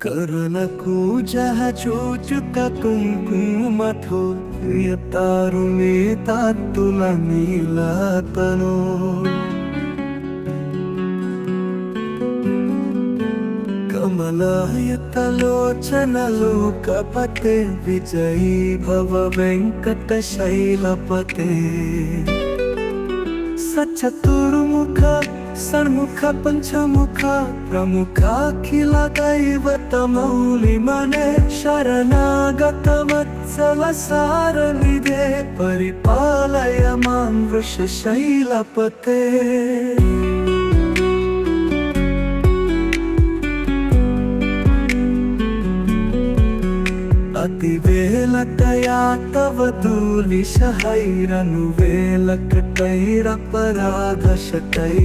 కరుణకూజః చూచుక కుంకుమతో ప్రియతారుణి తాత్తుల నీలతను కమలాయతలోచనలు కపతే విజయీ భవ వెంకట శైలపతే సచతుర్ముఖ సన్ముఖ పంచముఖ ప్రముఖాఖిల దైవతమౌలి మనే శరణాగత వత్సల సారనిదే పరిపాలయ మాం వృషశైలపతే అతివేలతయా తవ ధూళిశహైరను వేలకటైరపరాధశతై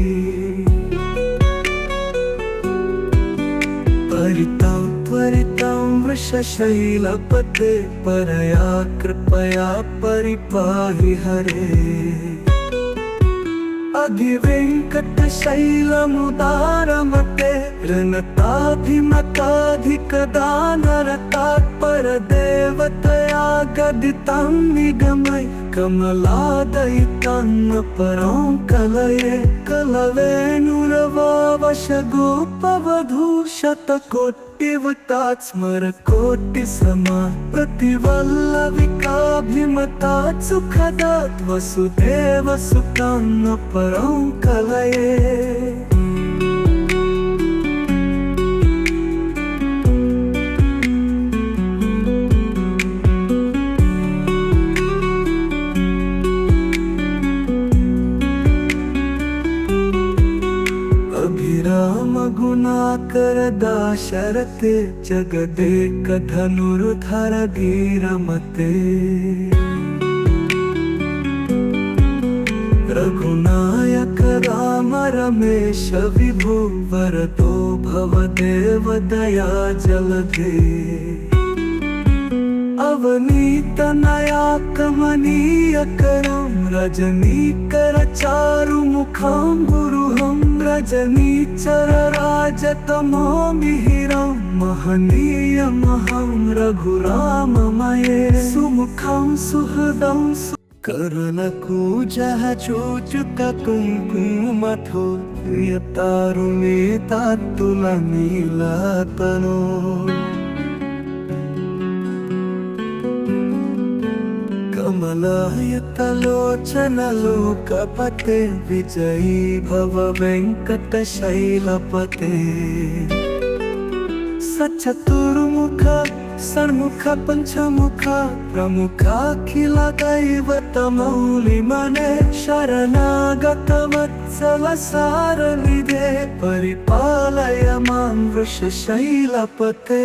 పరితం త్వరితం వృషశైలపతే పరయా కృపయా పరిపాహి హరే అధివెంకట శైలముదారమతే రణతాధిమతాధికదానరతాత్పర దేవతయా గదితం నిగమై కమలాదయితన్న పరం కలయే కలవేణురవావశ గోపవధూ శతకోటివతాత్ స్మర కోటి సమా ప్రతివల్లవికాభిమతాత్ సుఖదాత్ వసుదేవ సుతాన్న పరం కలయే గుణాకర దాశరథే జగదేక ధనుర్ధర ధీరమతే రఘునాయక రామ రమేశ విభో వరదో భవదేవ దయా జలధే అవనీతనయా కమనీయకరం రజనీకర చారుముఖం గురుహం రజనీచర రాజతమో మిహిరం మహనీయమహం రఘురామమయే సుముఖం సుహృదం కరుణకూజః చూచుక కుంకుమతో ప్రియతారుణి తాత్తుల నీలతను కమలాయతలోచనలు కపతే విజయీ భవ వెంకట శైలపతే సచతుర్ముఖ సన్ముఖ పంచముఖ ప్రముఖాఖిల దైవతమౌలి మనే శరణాగత వత్సల సారనిదే పరిపాలయ మాం వృషశైలపతే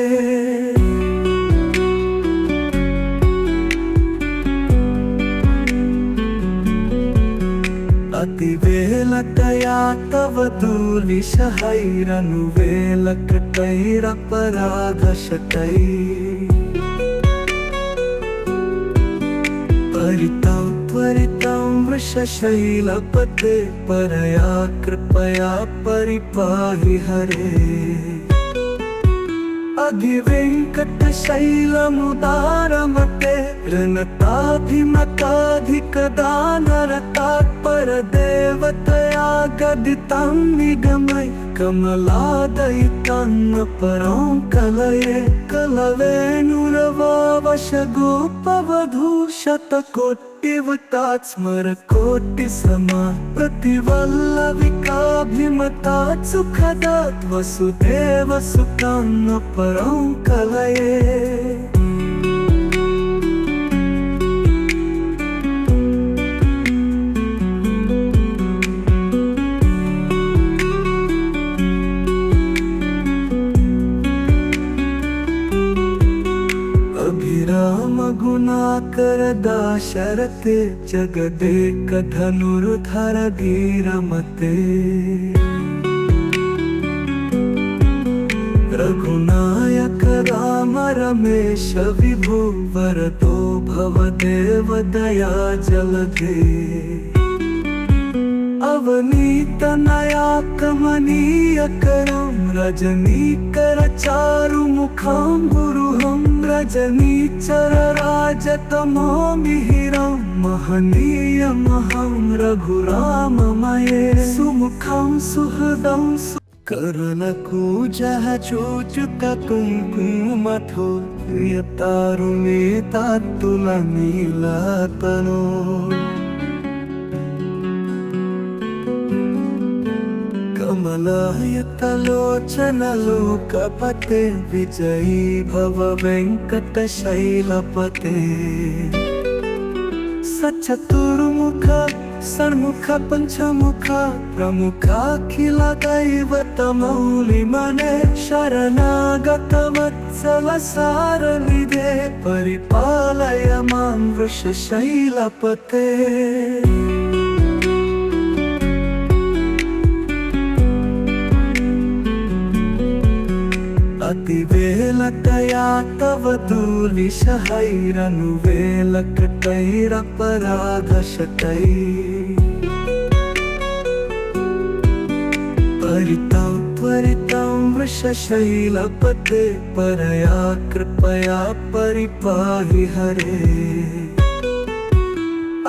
అతివేలతయా తవ ధూళిశహైరను వేలకటైరపరాధశతై పరితం త్వరితం వృషశైలపతే పరయా కృపయా పరిపాహి హరే అధివెంకట శైలముదారమతే రణతాధిమతాధికదానరతాత్పర దేవతయా గదితం నిగమై కమలాదయితన్న పరం కలయే కలవేణురవావశ గోపవధూ శతకోటివతాత్ స్మర కోటి సమా ప్రతివల్లవికాభిమతాత్ సుఖదాత్ వసుదేవ సుతాన్న పరం కలయే గుణాకర దాశరథే జగదేక ధనుర్ధర ధీరమతే రఘునాయక రామ రమేశ విభో వరదో భవదేవ దయా జలధే అవనీతనయా కమనీయకరం రజనీకర చారుముఖం सुमुखं गुरुहं रजनीचर राजतमो मिहिरं महनीयमहं रघुराममये सुमुखं सुहृदं करुणकु जह चूचुक कुङ्कुमथो यतारुणे तात्तुलनीलतनो कमलायतलोचनलोकपते विजयी भव वेङ्कटशैलपते सचतुर्मुख षण्मुख पञ्चमुख प्रमुखाखिलदैवतमौलिमने शरणागतवत्सल सारनिधे परिपालय मां वृषशैलपते अतिवेलतया तव दुर्विषहैरनुवेलकटैरपराधशतैः परितं त्वरितं वृषशैलपते परया कृपया परिपाहि हरे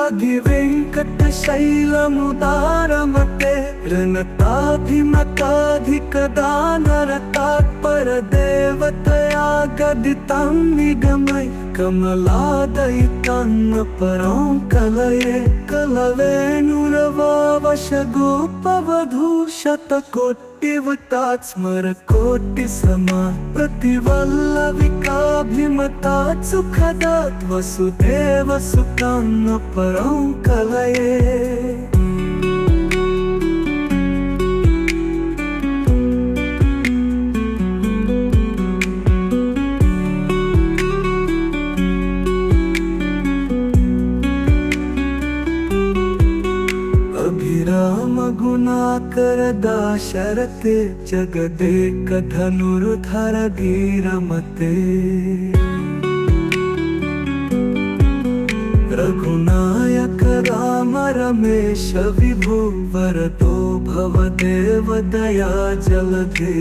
अधिवेङ्कटशैलमुदारमते ऋणताधिमताधिकदानरतात्परदेवतया गदितं निगमय कमलादयितं परं कलये कलवेणुरवावशगोपवधूशतकोटिवतात् स्मरकोटिसमा प्रतिवल्लविकाभिमतात् सुखदात् वसुदेवसुतं परं कलये अभिराम गुणाकर दाशरथे जगदेक धनुर्धर धीरमते रघुनायक राम रमेश विभो वरदो भवदेव दया जलधे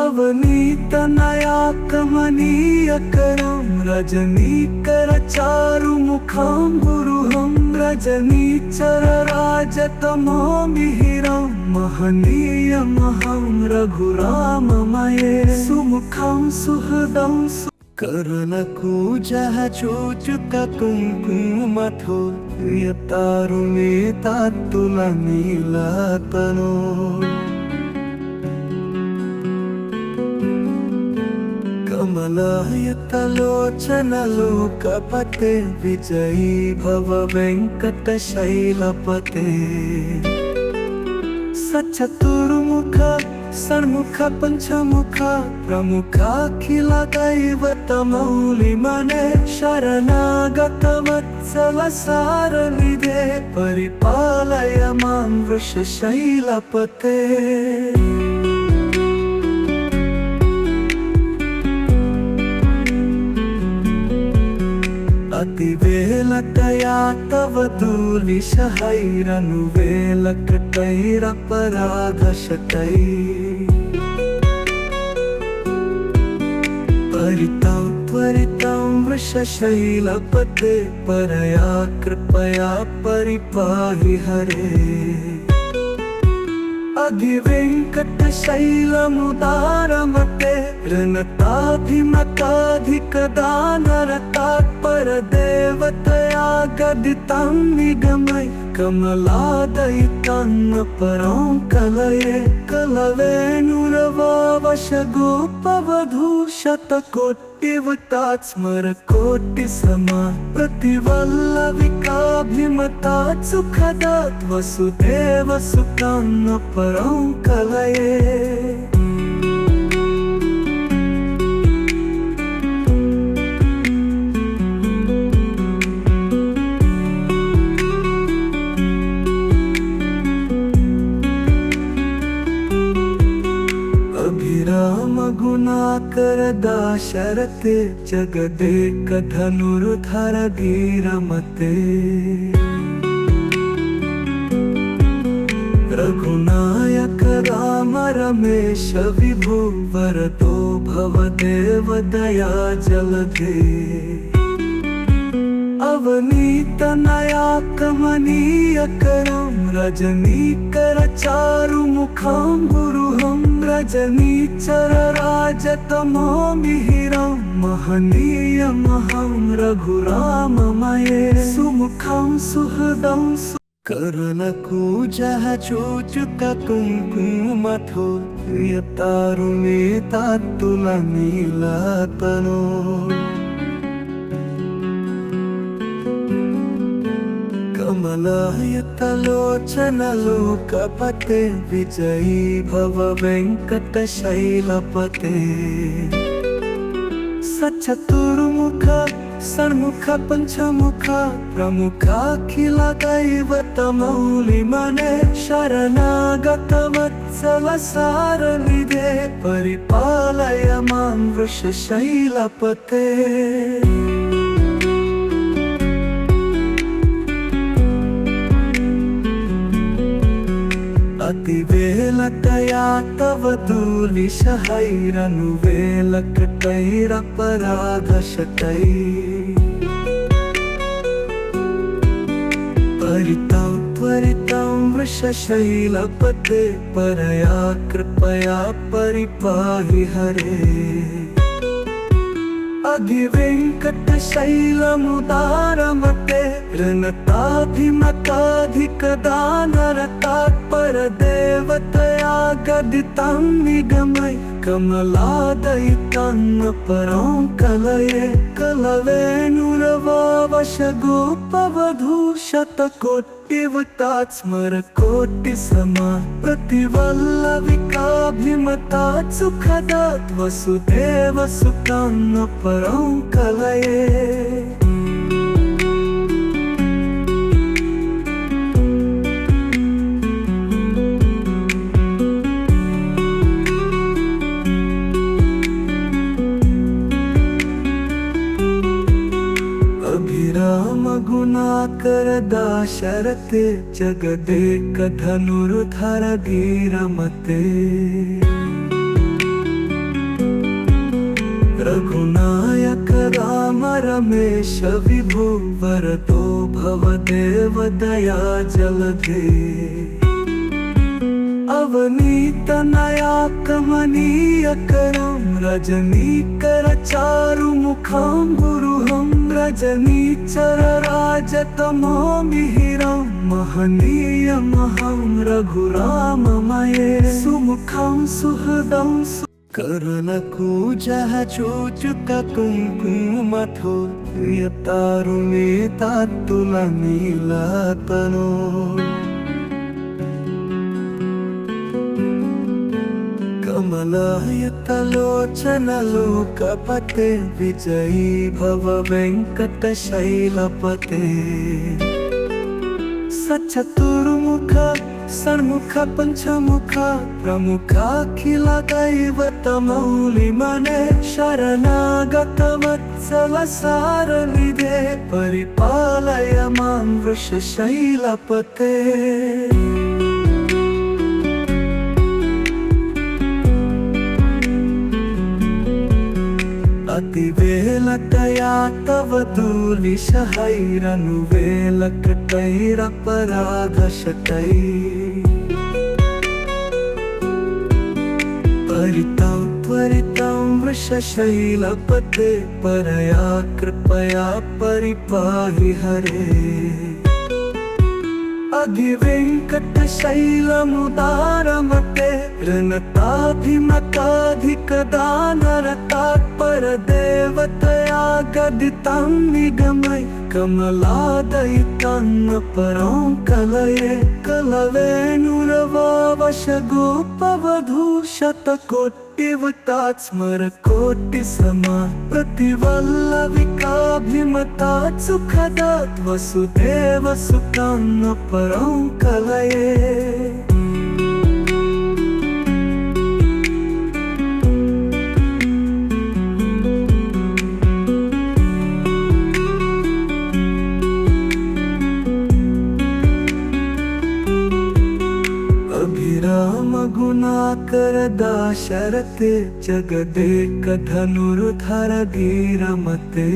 अवनीतनया कमनीयकरं रजनीकर चारुमुखं गुरुहं रजनीचर राजतमो मिहिरं महनीयमहं रघुराममये सुमुखं सुहृदं करुणकूजः चूचुक कुङ्कुमथो यतारुणे तात्तुलनीलतनो कमलायतलोचनलोकपते विजयी भव वेङ्कटशैलपते सचतुर्मुख षण्मुख पञ्चमुख प्रमुखाखिलदैवतमौलिमने शरणागतवत्सल सारनिधे परिपालय मां वृषशैलपते अतिवेलतया तव दुर्विषहैरनुवेलकटैरपराधशतैः परितं त्वरितं वृषशैलपते परया कृपया परिपाहि हरे अधिवेङ्कटशैलमुदारमते ऋणताधिमताधिकदानरतात्परदेवतया गदितं निगमय कमलादयितं परं कलये कलवेणुरवावशगोपवधूशतकोटिवतात् स्मरकोटिसमा प्रतिवल्लविकाभिमतात् सुखदात् वसुदेवसुतं परं कलये अभिराम गुणाकर दाशरथे जगदेक धनुर्धर धीरमते रघुनायक राम रमेश विभु वरदो भवदेव दया जलधे अवनीत नया कमनीय करम रजनीकर चारुमुखं गुरुहं रजनीचर राजतमो मिहिरं महनीयमहं रघुराममये सुमुखं सुहृदं करुणकूजः चूचुक कुङ्कुमथो यतारुणेतात्तुलनीलतनो कमलायतलोचन लोकपते विजयी भव वेङ्कटशैलपते सचतुर्मुख षण्मुख पंचमुख प्रमुखाखिल दैवतमौलिमने शरणागत वत्सल सारनिधे परिपालय मां वृषशैलपते अतिवेलकया तव दूर्निशहैरनुवेलकटैरपराधशतैः परितं त्वरितं वृषशैलपते परया कृपया परिपाहि हरे अधिवेङ्कटशैलमुदारमते ऋणताभिमताधिकदानरतात्परदेवतया गदितं निगमय कमलादयितं परं कलये कलवेणुरवावशगोपवधूशतकोटिवतात् स्मरकोटिसमा प्रतिवल्लविकाभिमतात् सुखदात् वसुदेवसुतं परं कलये अभिराम गुणाकर दाशरथे जगदेक धनुर्धर धीरमते रघुनायक राम रमेश विभु वरदो भवदेव दया जलधे अवनीत नया कमनीय करम रजनीकर चारुमुखं गुरुहं रजनीचर राजतमो मिहिरं महनीयमहं रघुराममये सुमुखं सुहृदं करुणकूजः चूचुक कुङ्कुमथो यतारुणेतात्तुलनीलतनो कमलायतलोचन लोकपते विजयी भव वेङ्कटशैलपते सचतुर्मुख षण्मुख पंचमुख प्रमुखाखिल दैवतमौलिमने शरणागत वत्सल सारनिधे परिपालय मां वृषशैलपते अतिवेलकया तव दूर्निशहैरनुवेलकटैरपराधशतैः परितं त्वरितं वृषशैलपते परया कृपया परिपाहि हरे अधिवेङ्कटशैलमुदारमते ऋणताभिमताधिकदानरतात्परदेवतया गदितं निगमय कमलादयितं परं कलये कलवेणुरवावशगोपवधूशतकोटिवतात् स्मरकोटिसमा प्रतिवल्लविकाभिमतात् सुखदात् वसुदेवसुतं परं कलये दाशरथे जगदेक धनुर्धर धीरमते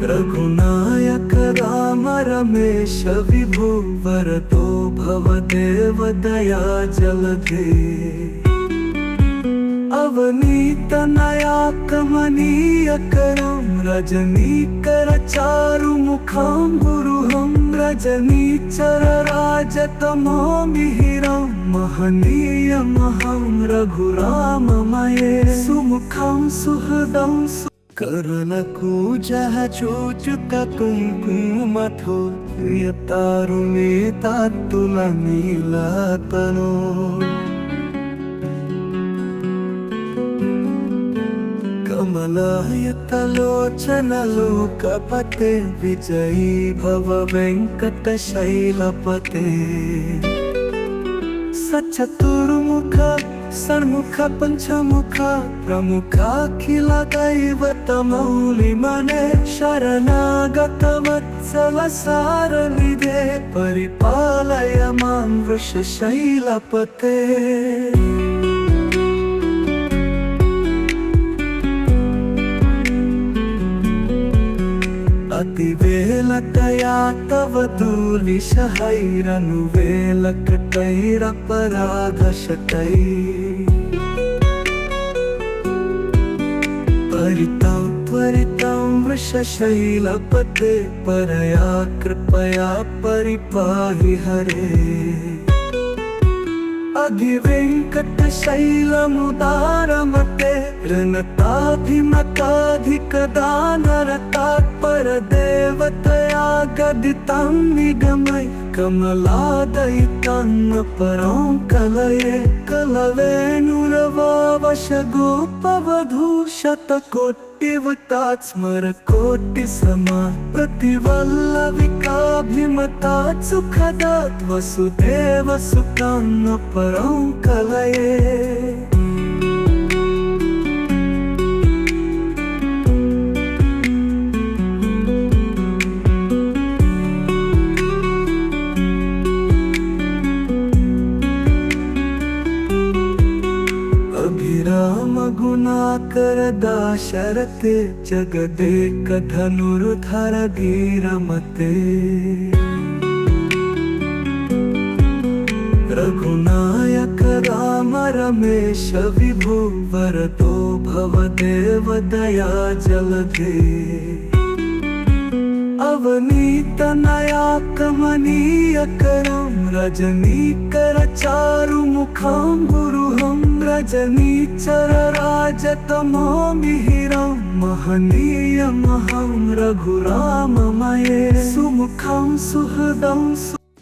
रघुनायक राम रमेश विभु वरदो भवदेव दया जलधे अवनीत नया कमनीय करम रजनीकर चारु मुखम गुरुहम रजनीचर राजतमो मिहिरम महनीय महम रघुराममये सुमुखम सुहृदम करुणकूजः चूचुक कुङ्कुमथो यतारुणे तात्तुलनीलतनो कमलायतलोचन लोकपते विजयी भव वेङ्कटशैलपते सचतुर्मुख षण्मुख पंचमुख प्रमुखाखिल दैवतमौलिमने शरणागत वत्सल सारनिधे परिपालय मां वृषशैलपते अतिवेलतया तव दूलिशहैरनुवेलकटैरपराधशतैः परितं त्वरितं वृषशैलपते परया कृपया परिपाहि हरे अधिवेङ्कटशैलमुदारमते ऋणताधिमताधिकदानरतात्परदेवतया गदितं निगमय कमलादयितं परं कलये कलवेणुरवावशगोपवधूशतकोटिवतात् स्मरकोटिसमा प्रतिवल्लविकाभिमतात् सुखदात् वसुदेवसुतं परं कलये अभिराम गुणाकर दाशरथे जगदेक धनुर्धर धीरमते रघुनायक राम रमेश विभु वरदो भवदेव दया जलधे अवनीत नया कमनीय करम रजनीकर चारु मुखम गुरुहम रजनीचर राजतमो मिहिरम महनीय महम रघुराममये सुमुखम सुहृदम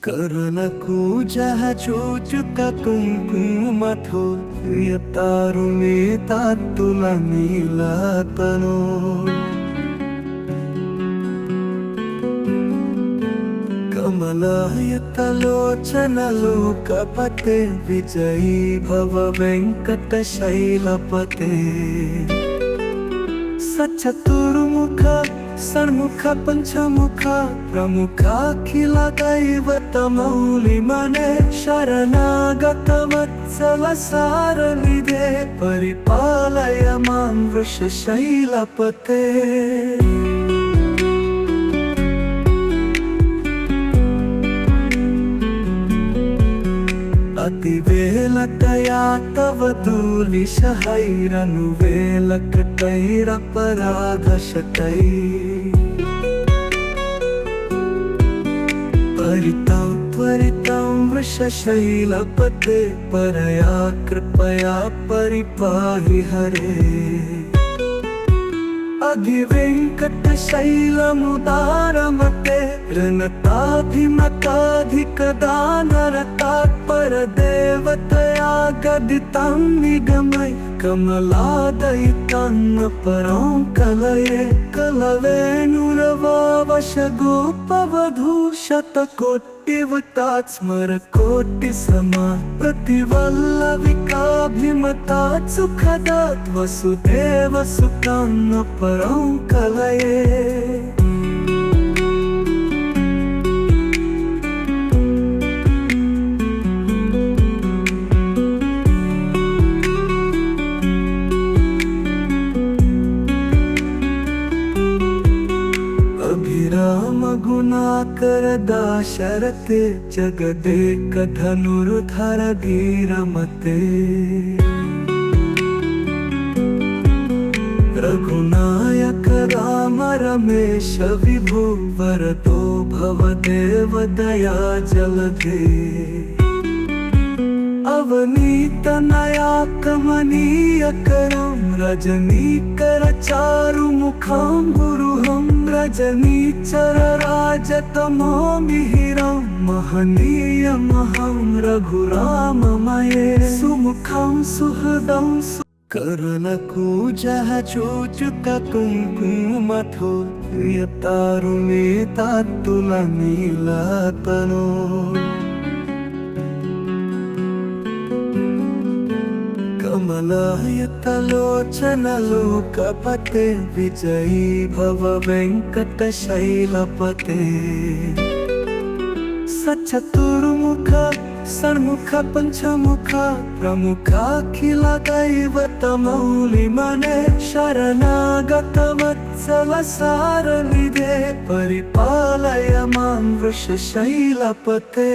करुणकूजः चूचुक कुङ्कुमथो यतारुणे तात्तुलनीलतनो कमलायतलोचन लोकपते विजयी भव वेङ्कटशैलपते सचतुर्मुख षण्मुख पंचमुख प्रमुखाखिल दैवतमौलिमने शरणागत वत्सल सारनिधे परिपालय मां वृषशैलपते अतिवेलतया तव दूलिशहैरनुवेलकटैरपराधशतैः परितं त्वरितं वृषशैलपते परया कृपया परिपाहि हरे अधिवेङ्कटशैलमुदारमते ऋणताधिमताधिकदानरतात्परदेवतया गदितं निगमय कमलादयितं परं कलये कलवेणुरवावशगोपवधूशतकोटिवतात् स्मरकोटिसमा प्रतिवल्लविकाभिमतात् सुखदात् वसुदेवसुतं परं कलये करदाशरथे जगदेक धनुर्धर धीरमते रघुनायक राम रमेश विभु वरदो भवदेव दया जलधे अवनीत नया कमनीय करम रजनीकर चारु मुखम गुरुहम रजनीचर राजतमो मिहिरम महनीय महं रघुराममये सुमुखं सुहृदं कर्णकूजः चूचुककुङ्कुमथो यतारुणेतात्तुलनीलतनो कमलायतलोचनलोकपते विजयी भव वेङ्कटशैलपते सचतुर्मुख षण्मुख पञ्चमुख प्रमुखाखिल दैवतमौलिमने शरणागत वत्सल सारनिधे परिपालय मां वृषशैलपते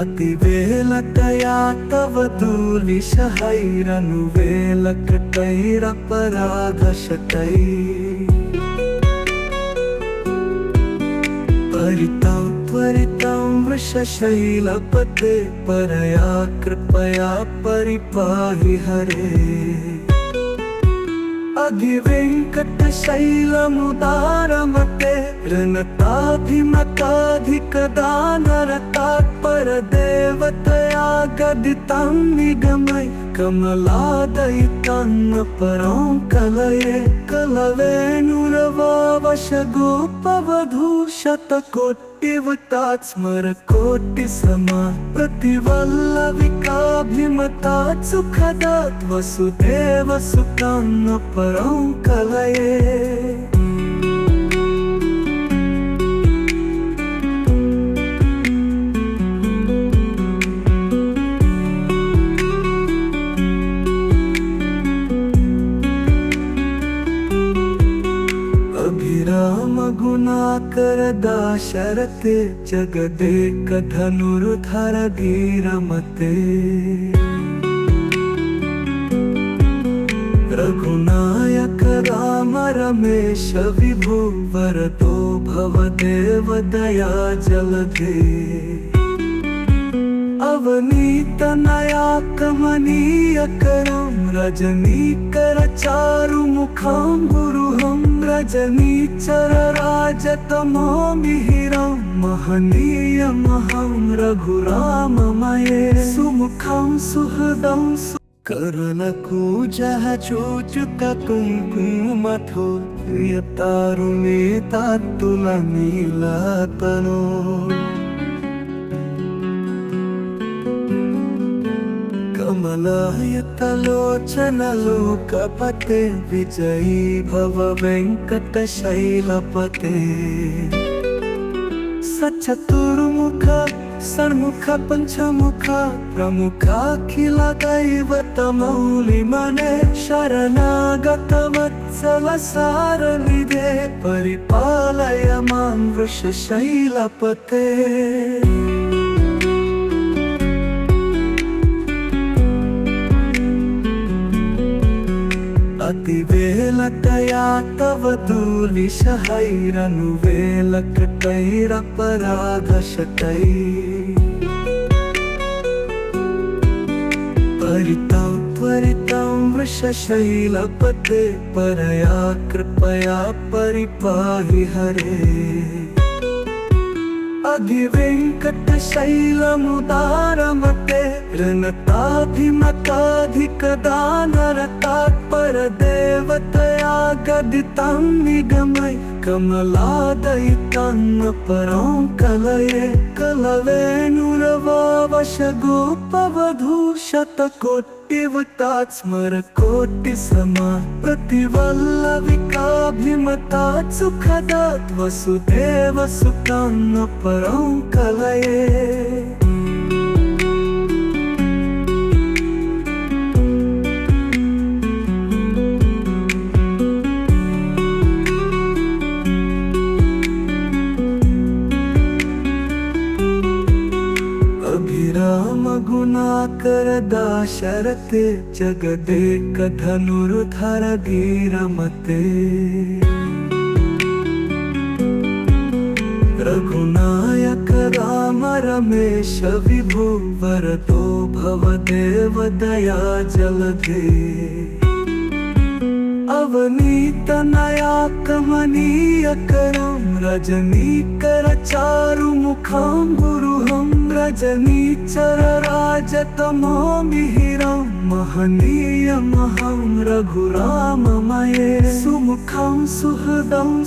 अतिवेलतया तव दूर्निशहैरनुवेलकटैरपराधशतैः परितं त्वरितं वृषशैलपते परया कृपया परिपाहि हरे अधिवेङ्कटशैलमुदारमते ऋणताधिमताधिकदानरतात्परदेवतया गदितं निगमय कमलादयितं परं कलये कलवेणुरवावशगोपवधूशतकोटिवतात् स्मरकोटिसमा प्रतिवल्लविकाभिमतात् सुखदात् वसुदेवसुतं परं कलये अभिराम गुणाकर दाशरथे जगदेक धनुर्धर धीरमते रघुनायक राम रमेश विभु वरदो भवदेव दया जलधे अवनीत नया कमनीय करम रजनीकर चारु मुखं गुरुहं रजनीचर राजतमो मिहिरं महनीय महं रघुराममये सुमुखं सुहृदं कर्णकूजः चूचुककुङ्कुमथो यतारुणेतात्तुलनीलतनो कमलायतलोचनलोकपते विजयी भव वेङ्कटशैलपते सचतुर्मुख षण्मुख पञ्चमुख प्रमुखाखिल दैवतमौलिमने शरणागत वत्सल सारनिधे परिपालय मां वृषशैलपते अतिवेलतया तव दूर्निशहैरनुवेलकटैरपराधशतैः परितं त्वरितं वृषशैलपते परया कृपया परिपाहि हरे अधिवेङ्कटशैलमुदारमते ऋणताधिमताधिकदानरतात्परदेवतया गदितं निगमय कमलादयितं परं कलये कलवेणुरवावशगोपवधूशतकोटिवतात् स्मरकोटिसमा प्रतिवल्लविकाभिमतात् सुखदात् वसुदेवसुतं परं कलये करुणाकर दाशरथे जगदेक धनुर्धर धीरमते रघुनायक राम रमेश विभु वरदो भवदेव दया जलधे अवनीतनया कमनीय करं रजनीकर चारुमुखं गुरुहं रजनीचर राजतमो मिहिरं महनीयमहं रघुराममये सुमुखं सुहृदं